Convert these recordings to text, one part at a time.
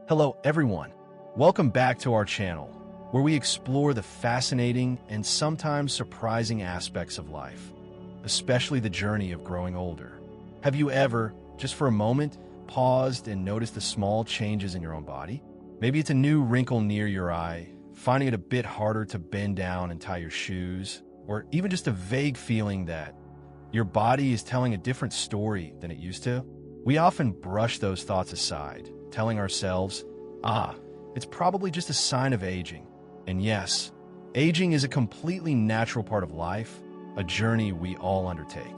Hello everyone, welcome back to our channel, where we explore the fascinating and sometimes surprising aspects of life, especially the journey of growing older. Have you ever, just for a moment, paused and noticed the small changes in your own body? Maybe it's a new wrinkle near your eye, finding it a bit harder to bend down and tie your shoes, or even just a vague feeling that your body is telling a different story than it used to. We often brush those thoughts aside, telling ourselves, it's probably just a sign of aging. And yes, aging is a completely natural part of life, a journey we all undertake.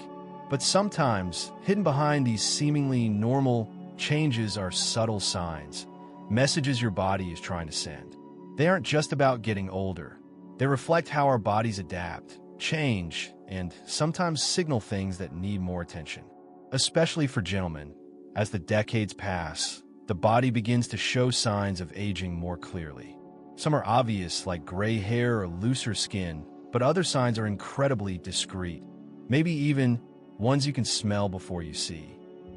But sometimes, hidden behind these seemingly normal changes are subtle signs, messages your body is trying to send. They aren't just about getting older. They reflect how our bodies adapt, change, and sometimes signal things that need more attention. Especially for gentlemen, as the decades pass, the body begins to show signs of aging more clearly. Some are obvious, like gray hair or looser skin, but other signs are incredibly discreet, maybe even ones you can smell before you see.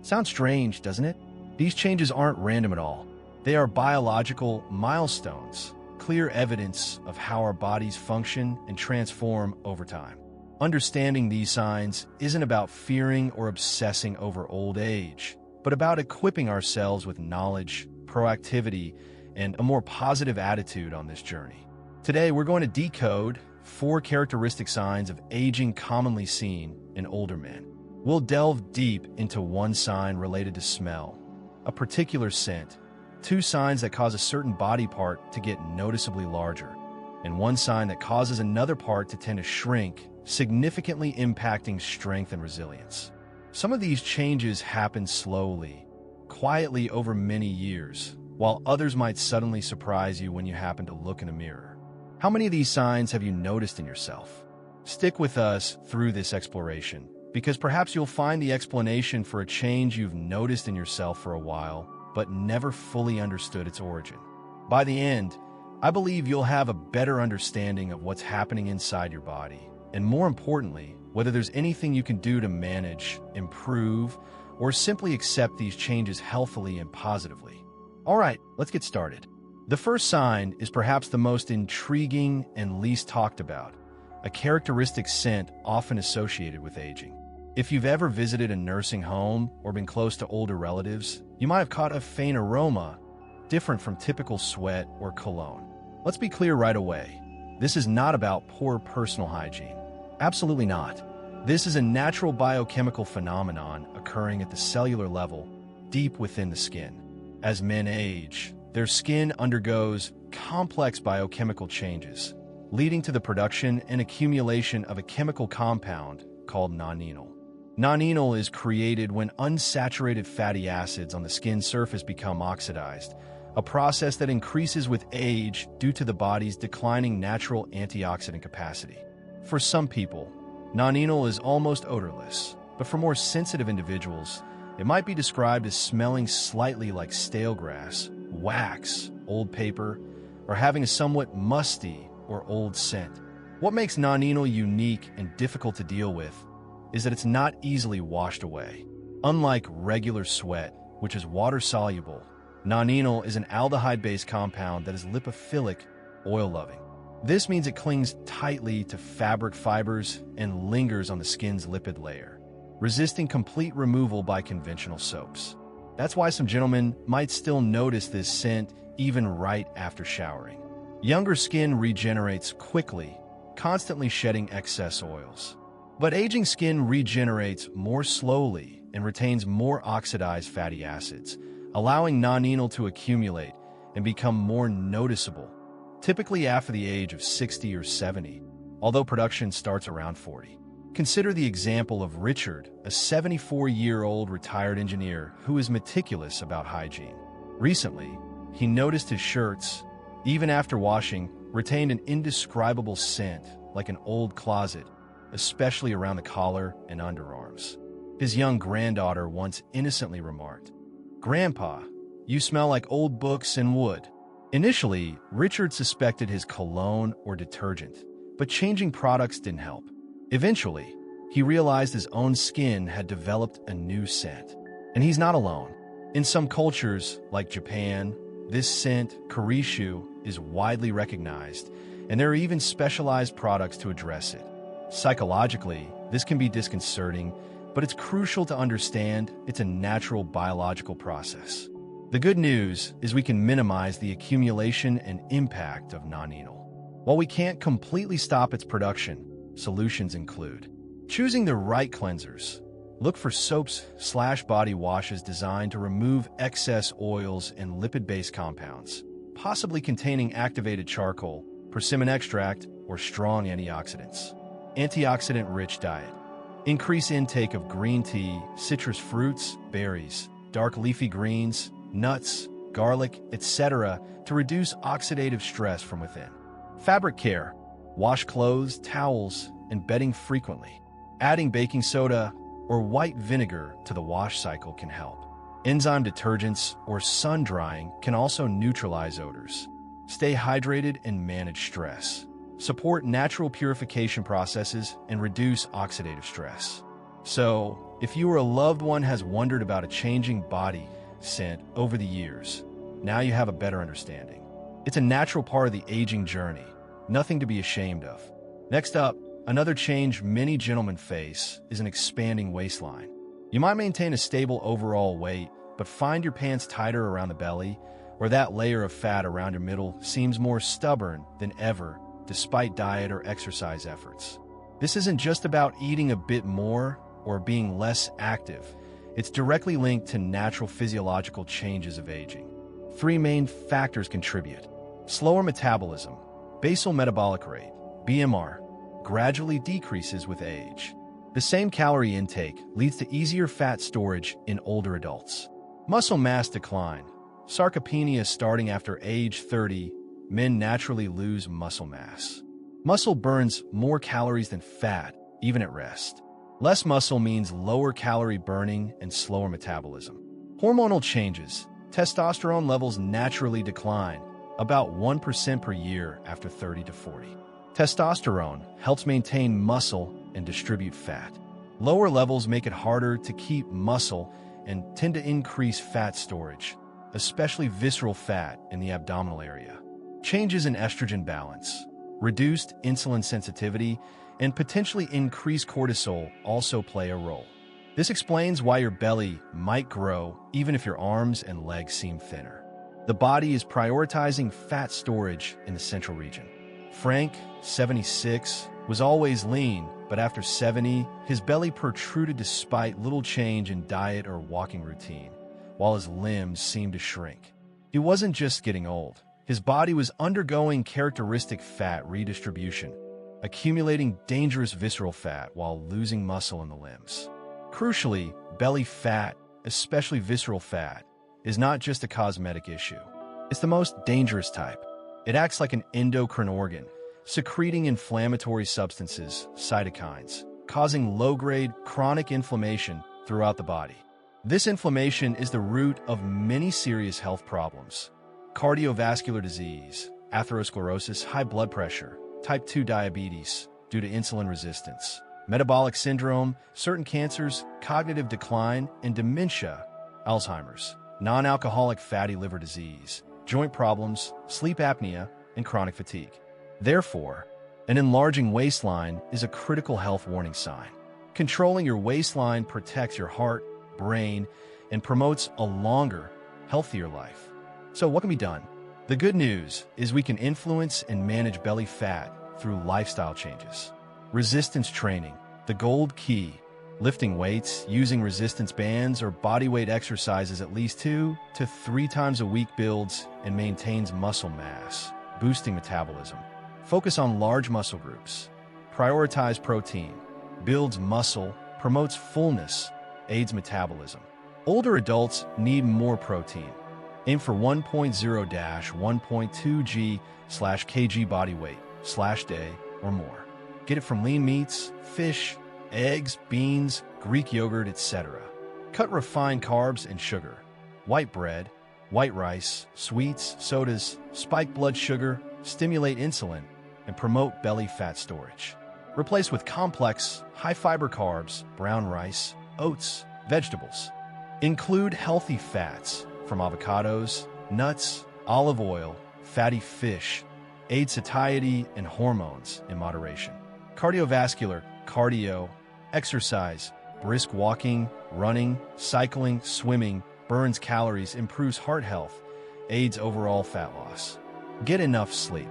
Sounds strange, doesn't it? These changes aren't random at all. They are biological milestones, clear evidence of how our bodies function and transform over time. Understanding these signs isn't about fearing or obsessing over old age, but about equipping ourselves with knowledge, proactivity, and a more positive attitude on this journey. Today, we're going to decode 4 characteristic signs of aging commonly seen in older men. We'll delve deep into one sign related to smell, a particular scent, 2 signs that cause a certain body part to get noticeably larger, and 1 sign that causes another part to tend to shrink, significantly impacting strength and resilience. Some of these changes happen slowly, quietly over many years, while others might suddenly surprise you when you happen to look in a mirror. How many of these signs have you noticed in yourself? Stick with us through this exploration, because perhaps you'll find the explanation for a change you've noticed in yourself for a while, but never fully understood its origin. By the end, I believe you'll have a better understanding of what's happening inside your body, and more importantly, whether there's anything you can do to manage, improve, or simply accept these changes healthily and positively. All right, let's get started. The first sign is perhaps the most intriguing and least talked about, a characteristic scent often associated with aging. If you've ever visited a nursing home or been close to older relatives, you might have caught a faint aroma different from typical sweat or cologne. Let's be clear right away. This is not about poor personal hygiene. Absolutely not. This is a natural biochemical phenomenon occurring at the cellular level, deep within the skin. As men age, their skin undergoes complex biochemical changes, leading to the production and accumulation of a chemical compound called nonenal. Nonenal is created when unsaturated fatty acids on the skin surface become oxidized, a process that increases with age due to the body's declining natural antioxidant capacity. For some people, nonenal is almost odorless, but for more sensitive individuals, it might be described as smelling slightly like stale grass, wax, old paper, or having a somewhat musty or old scent. What makes nonenal unique and difficult to deal with is that it's not easily washed away. Unlike regular sweat, which is water-soluble, nonenal is an aldehyde-based compound that is lipophilic, oil-loving. This means it clings tightly to fabric fibers and lingers on the skin's lipid layer, resisting complete removal by conventional soaps. That's why some gentlemen might still notice this scent even right after showering. Younger skin regenerates quickly, constantly shedding excess oils. But aging skin regenerates more slowly and retains more oxidized fatty acids, allowing nonenal to accumulate and become more noticeable, typically after the age of 60 or 70, although production starts around 40. Consider the example of Richard, a 74-year-old retired engineer who is meticulous about hygiene. Recently, he noticed his shirts, even after washing, retained an indescribable scent like an old closet, especially around the collar and underarms. His young granddaughter once innocently remarked, "Grandpa, you smell like old books and wood." Initially, Richard suspected his cologne or detergent, but changing products didn't help. Eventually, he realized his own skin had developed a new scent. And he's not alone. In some cultures, like Japan, This scent, Karishu, is widely recognized, and there are even specialized products to address it. Psychologically, this can be disconcerting, but it's crucial to understand it's a natural biological process. The good news is we can minimize the accumulation and impact of non-enol. While we can't completely stop its production, solutions include choosing the right cleansers. Look for soaps/body washes designed to remove excess oils and lipid-based compounds, possibly containing activated charcoal, persimmon extract, or strong antioxidants. Antioxidant-rich diet. Increase intake of green tea, citrus fruits, berries, dark leafy greens, nuts, garlic, etc. to reduce oxidative stress from within. Fabric care. Wash clothes, towels, and bedding frequently. Adding baking soda or white vinegar to the wash cycle can help. Enzyme detergents or sun drying can also neutralize odors. Stay hydrated and manage stress. Support natural purification processes and reduce oxidative stress. So, if you or a loved one has wondered about a changing body scent over the years, now you have a better understanding. It's a natural part of the aging journey, nothing to be ashamed of. Next up, another change many gentlemen face is an expanding waistline. You might maintain a stable overall weight, but find your pants tighter around the belly, or that layer of fat around your middle seems more stubborn than ever, despite diet or exercise efforts. This isn't just about eating a bit more or being less active. It's directly linked to natural physiological changes of aging. 3 main factors contribute. Slower metabolism. Basal metabolic rate, BMR, gradually decreases with age. The same calorie intake leads to easier fat storage in older adults. Muscle mass decline. Sarcopenia starting after age 30, men naturally lose muscle mass. Muscle burns more calories than fat, even at rest. Less muscle means lower calorie burning and slower metabolism. Hormonal changes. Testosterone levels naturally decline, about 1% per year after 30 to 40. Testosterone helps maintain muscle and distribute fat. Lower levels make it harder to keep muscle and tend to increase fat storage, especially visceral fat in the abdominal area. Changes in estrogen balance, reduced insulin sensitivity, and potentially increased cortisol also play a role. This explains why your belly might grow even if your arms and legs seem thinner. The body is prioritizing fat storage in the central region. Frank, 76, was always lean, but after 70, his belly protruded despite little change in diet or walking routine, while his limbs seemed to shrink. He wasn't just getting old. His body was undergoing characteristic fat redistribution, accumulating dangerous visceral fat while losing muscle in the limbs. Crucially, belly fat, especially visceral fat, is not just a cosmetic issue. It's the most dangerous type. It acts like an endocrine organ, secreting inflammatory substances, cytokines, causing low-grade chronic inflammation throughout the body. This inflammation is the root of many serious health problems: cardiovascular disease, atherosclerosis, high blood pressure, type 2 diabetes due to insulin resistance, metabolic syndrome, certain cancers, cognitive decline, and dementia, Alzheimer's, non-alcoholic fatty liver disease, joint problems, sleep apnea, and chronic fatigue. Therefore, an enlarging waistline is a critical health warning sign. Controlling your waistline protects your heart, brain, and promotes a longer, healthier life. So what can be done? The good news is we can influence and manage belly fat through lifestyle changes. Resistance training, the gold key. Lifting weights, using resistance bands, or bodyweight exercises at least 2 to 3 times a week builds and maintains muscle mass, boosting metabolism. Focus on large muscle groups. Prioritize protein. Builds muscle, promotes fullness, aids metabolism. Older adults need more protein. Aim for 1.0-1.2 g/kg body weight/day or more. Get it from lean meats, fish, eggs, beans, Greek yogurt, etc. Cut refined carbs and sugar. White bread, white rice, sweets, sodas, spike blood sugar, stimulate insulin, and promote belly fat storage. Replace with complex, high-fiber carbs, brown rice, oats, vegetables. Include healthy fats from avocados, nuts, Olive oil, fatty fish, aid satiety and hormones in moderation. Cardiovascular, cardio, exercise, brisk walking, running, cycling, swimming, burns calories, improves heart health, aids overall fat loss. Get enough sleep.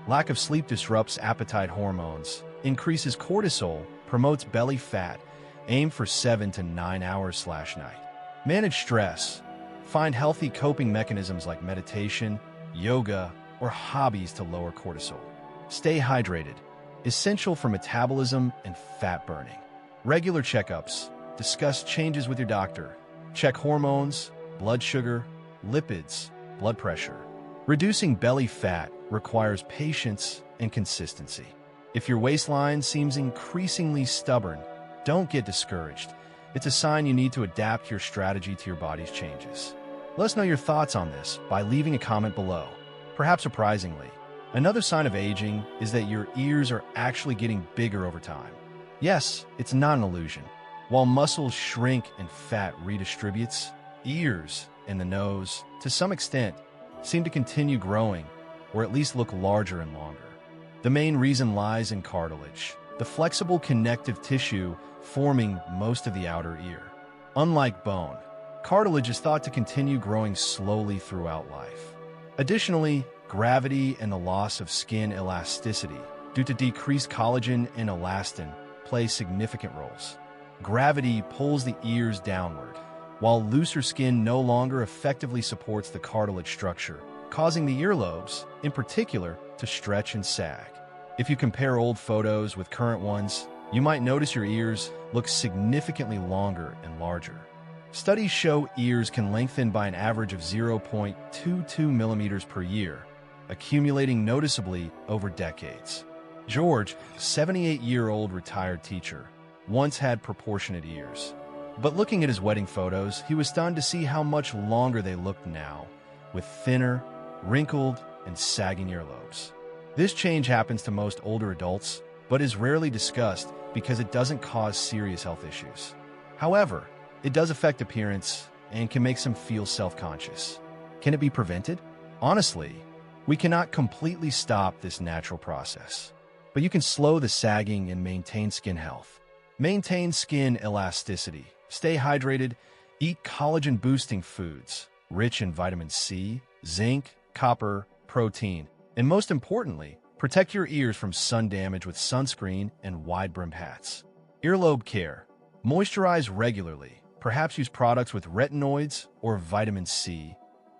Lack of sleep disrupts appetite hormones, increases cortisol, promotes belly fat. Aim for 7 to 9 hours/night. Manage stress. Find healthy coping mechanisms like meditation, yoga, or hobbies to lower cortisol. Stay hydrated. Essential for metabolism and fat burning. Regular checkups. Discuss changes with your doctor. Check hormones, blood sugar, lipids, blood pressure. Reducing belly fat requires patience and consistency. If your waistline seems increasingly stubborn, don't get discouraged. It's a sign you need to adapt your strategy to your body's changes. Let us know your thoughts on this by leaving a comment below. Perhaps surprisingly, another sign of aging is that your ears are actually getting bigger over time. Yes, it's not an illusion. While muscles shrink and fat redistributes, ears and the nose, to some extent, seem to continue growing, or at least look larger and longer. The main reason lies in cartilage, the flexible connective tissue forming most of the outer ear. Unlike bone, cartilage is thought to continue growing slowly throughout life. Additionally, gravity and the loss of skin elasticity due to decreased collagen and elastin play significant roles. Gravity pulls the ears downward, while looser skin no longer effectively supports the cartilage structure, causing the earlobes, in particular, to stretch and sag. If you compare old photos with current ones, you might notice your ears look significantly longer and larger. Studies show ears can lengthen by an average of 0.22 millimeters per year, accumulating noticeably over decades. George, a 78-year-old retired teacher, once had proportionate ears. But looking at his wedding photos, he was stunned to see how much longer they looked now, with thinner, wrinkled, and sagging earlobes. This change happens to most older adults, but is rarely discussed because it doesn't cause serious health issues. However, it does affect appearance and can make some feel self-conscious. Can it be prevented? Honestly, we cannot completely stop this natural process, but you can slow the sagging and maintain skin health. Maintain skin elasticity. Stay hydrated. Eat collagen-boosting foods, rich in vitamin C, zinc, copper, protein, and most importantly, protect your ears from sun damage with sunscreen and wide-brimmed hats. Earlobe care. Moisturize regularly. Perhaps use products with retinoids or vitamin C.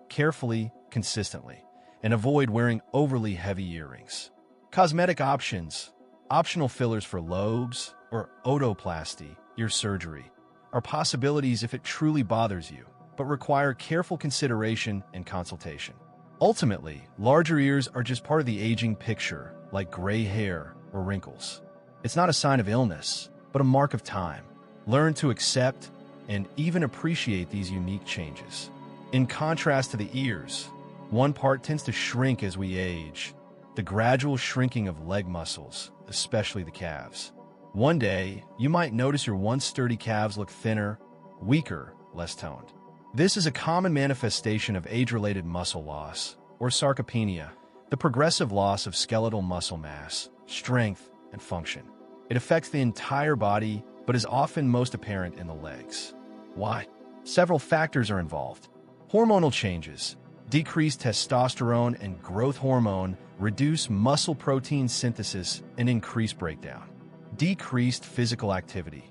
Carefully, consistently, and avoid wearing overly heavy earrings. Cosmetic options. Optional fillers for lobes or otoplasty, ear surgery, are possibilities if it truly bothers you, but require careful consideration and consultation. Ultimately, larger ears are just part of the aging picture, like gray hair or wrinkles. It's not a sign of illness, but a mark of time. Learn to accept and even appreciate these unique changes. In contrast to the ears, one part tends to shrink as we age, the gradual shrinking of leg muscles, especially the calves. One day, you might notice your once sturdy calves look thinner, weaker, less toned. This is a common manifestation of age-related muscle loss, or sarcopenia, the progressive loss of skeletal muscle mass, strength, and function. It affects the entire body, but is often most apparent in the legs. Why? Several factors are involved. Hormonal changes. Decreased testosterone and growth hormone reduce muscle protein synthesis and increase breakdown. Decreased physical activity.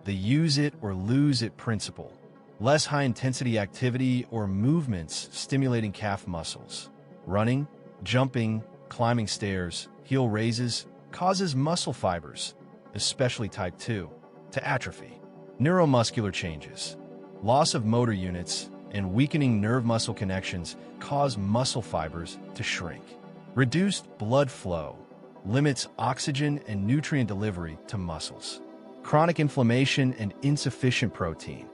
The use it or lose it principle. Less high-intensity activity or movements stimulating calf muscles. Running, jumping, climbing stairs, heel raises causes muscle fibers, especially type 2, to atrophy. Neuromuscular changes. Loss of motor units and weakening nerve-muscle connections cause muscle fibers to shrink. Reduced blood flow limits oxygen and nutrient delivery to muscles. Chronic inflammation and insufficient protein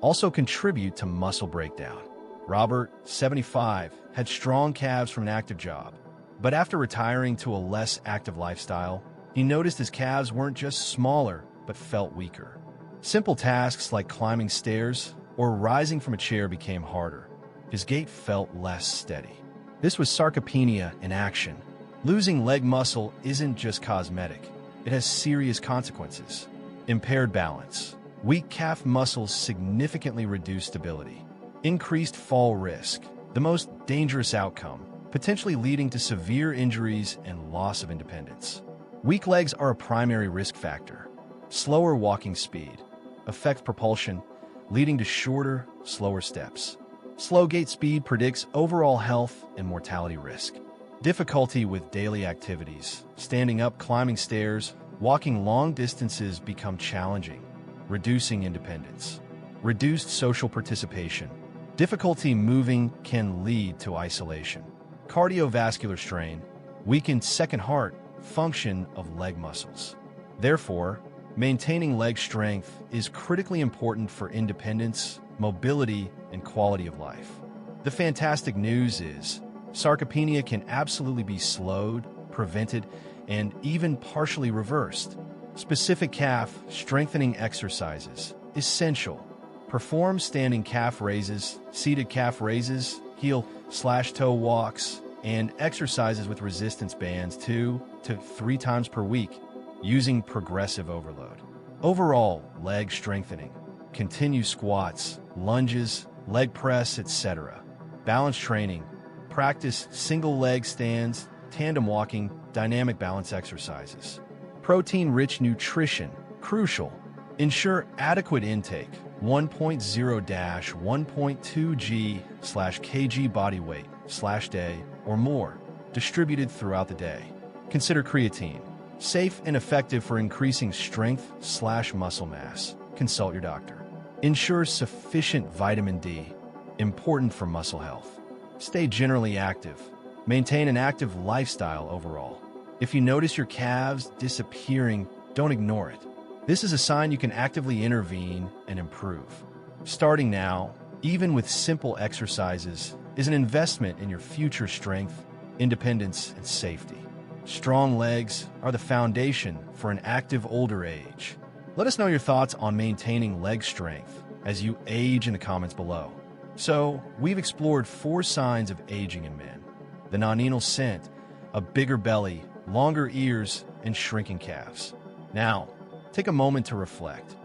also contribute to muscle breakdown. Robert, 75, had strong calves from an active job, but after retiring to a less active lifestyle, he noticed his calves weren't just smaller, but felt weaker. Simple tasks like climbing stairs or rising from a chair became harder. His gait felt less steady. This was sarcopenia in action. Losing leg muscle isn't just cosmetic. It has serious consequences. Impaired balance. Weak calf muscles significantly reduce stability. Increased fall risk, the most dangerous outcome, potentially leading to severe injuries and loss of independence. Weak legs are a primary risk factor. Slower walking speed affects propulsion, leading to shorter, slower steps. Slow gait speed predicts overall health and mortality risk. Difficulty with daily activities. Standing up, climbing stairs, walking long distances become challenging, reducing independence. Reduced social participation. Difficulty moving can lead to isolation. Cardiovascular strain. Weakened second heart function of leg muscles. Therefore, maintaining leg strength is critically important for independence, mobility, and quality of life. The fantastic news is, sarcopenia can absolutely be slowed, prevented, and even partially reversed. Specific calf strengthening exercises. Essential. Perform standing calf raises, seated calf raises, heel/toe walks, and exercises with resistance bands 2 to 3 times per week, using progressive overload. Overall, leg strengthening. Continue squats, lunges, leg press, etc. Balance training. Practice single leg stands, tandem walking, dynamic balance exercises. Protein-rich nutrition. Crucial. Ensure adequate intake. 1.0-1.2 g/kg body weight/day or more, distributed throughout the day. Consider creatine. Safe and effective for increasing strength/muscle mass. Consult your doctor. Ensure sufficient vitamin D. Important for muscle health. Stay generally active. Maintain an active lifestyle overall. If you notice your calves disappearing, don't ignore it. This is a sign you can actively intervene and improve. Starting now, even with simple exercises, is an investment in your future strength, independence, and safety. Strong legs are the foundation for an active older age. Let us know your thoughts on maintaining leg strength as you age in the comments below. So, we've explored 4 signs of aging in men. The non-anal scent, a bigger belly, longer ears, and shrinking calves. Now, take a moment to reflect.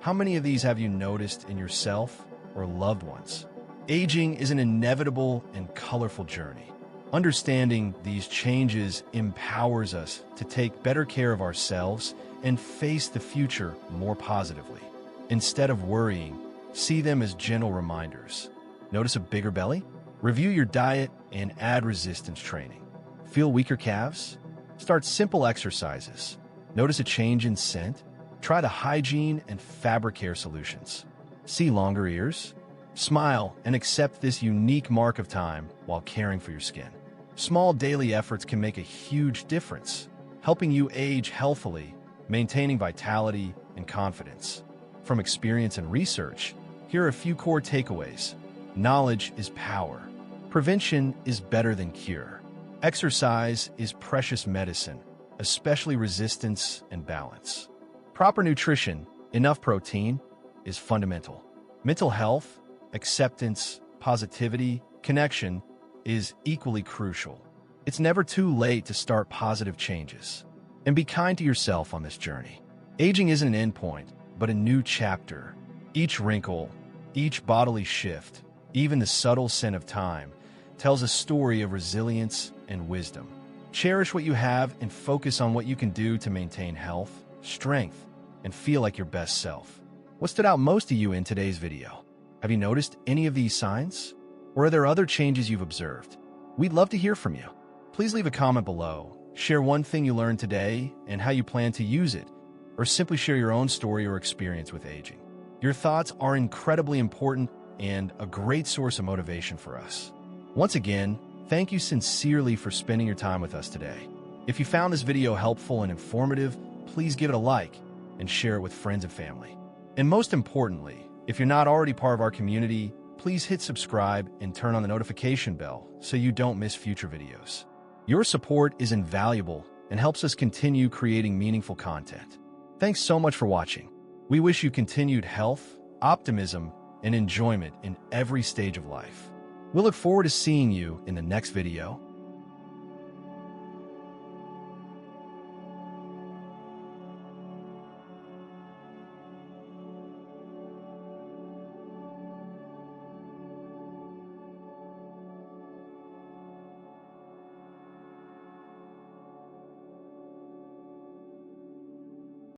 How many of these have you noticed in yourself or loved ones? Aging is an inevitable and colorful journey. Understanding these changes empowers us to take better care of ourselves and face the future more positively. Instead of worrying, see them as gentle reminders. Notice a bigger belly? Review your diet and add resistance training. Feel weaker calves? Start simple exercises. Notice a change in scent? Try the hygiene and fabric care solutions. See longer ears? Smile and accept this unique mark of time while caring for your skin. Small daily efforts can make a huge difference, helping you age healthily, maintaining vitality and confidence. From experience and research, here are a few core takeaways. Knowledge is power. Prevention is better than cure. Exercise is precious medicine, especially resistance and balance. Proper nutrition, enough protein, is fundamental. Mental health, acceptance, positivity, connection is equally crucial. It's never too late to start positive changes. And be kind to yourself on this journey. Aging isn't an endpoint, but a new chapter. Each wrinkle, each bodily shift, even the subtle scent of time, tells a story of resilience and wisdom. Cherish what you have and focus on what you can do to maintain health, strength, and feel like your best self. What stood out most to you in today's video? Have you noticed any of these signs? Or are there other changes you've observed? We'd love to hear from you. Please leave a comment below. Share one thing you learned today and how you plan to use it, or simply share your own story or experience with aging. Your thoughts are incredibly important and a great source of motivation for us. Once again, thank you sincerely for spending your time with us today. If you found this video helpful and informative, please give it a like and share it with friends and family. And most importantly, if you're not already part of our community, please hit subscribe and turn on the notification bell so you don't miss future videos. Your support is invaluable and helps us continue creating meaningful content. Thanks so much for watching. We wish you continued health, optimism, and enjoyment in every stage of life. We'll look forward to seeing you in the next video.